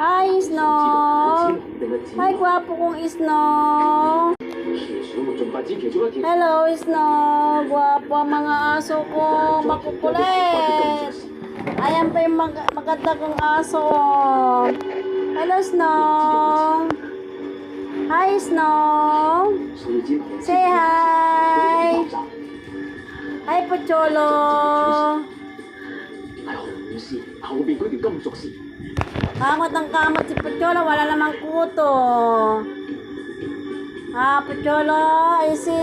Hi, Snow! Hi, gwapo kong Snow! Hello, Snow! Gwapo ang mga aso ko! Makukulit! Ayan pa yung maganda kong aso! Hello, Snow! Hi, Snow! Say hi! Hi, Pocholo! Kamot ang kamot si Pocholo, wala namang kuto. Pocholo, Easy.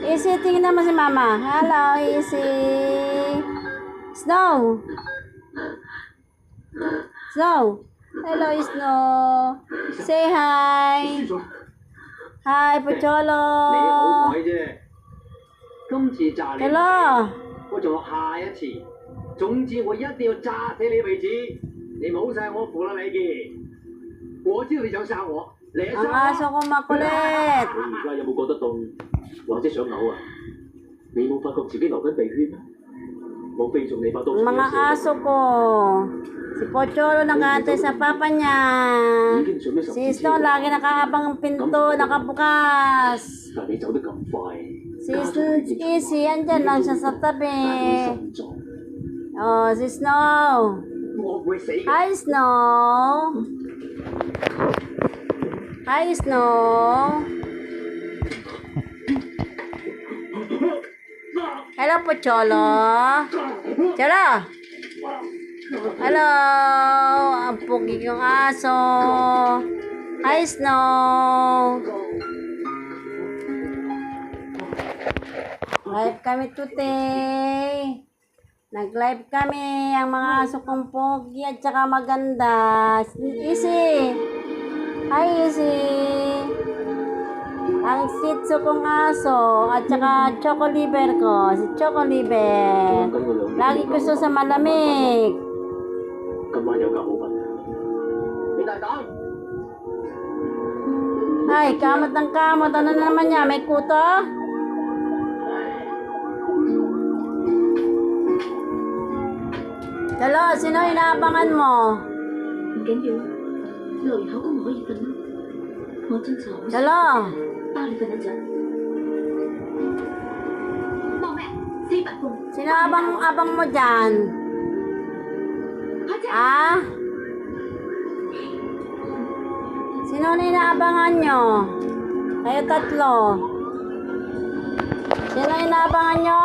Easy, tingnan mo si Mama. Hello, Easy. Snow. Snow. Hello, Snow. Say hi. Hi, Pocholo. Hello. 我仲有下一次，總之我一定要炸死你為止。你冇晒我扶啦你嘅，我知道你想殺我，你一 Ang aso ko makulit. 你而家有冇覺得凍，或者想嘔啊？你冇發覺自己流緊鼻血咩？我飛中你把刀。 Mga aso ko. Si Pocholo nakahantay sa papa niya. Si Snow lagi nakahabang ang pinto, nakabukas. 但你走得咁快， Si Easy, andyan lang siya sa tabi. Oh, si Snow. 我會死。 Hi, Snow. Hi, Snow. Hello, Pocholo. Cholo. Hello. Ang pugi yung aso. Hi, Snow. Live kami today. Nag-live kami ang mga aso kong pogi at saka maganda. Easy. Hi, Easy. Ang Shih Tzu kong aso at saka Choco Liver ko. Si Choco Liver. Lagi gusto sa malamig. 今晚有覺好瞓。你大膽！ Ay, kamot ng kamot. Ano na naman niya? May kuto? Hello, sino inaabangan mo? 唔緊要，來口都唔可以瞓啦。我真係好想 Hello? 包你瞓一陣。望咩？四百個。 Sino abang mo dyan? 開車。 Ah? Sino na inaabangan nyo? Kayo tatlo. Sino inaabangan nyo?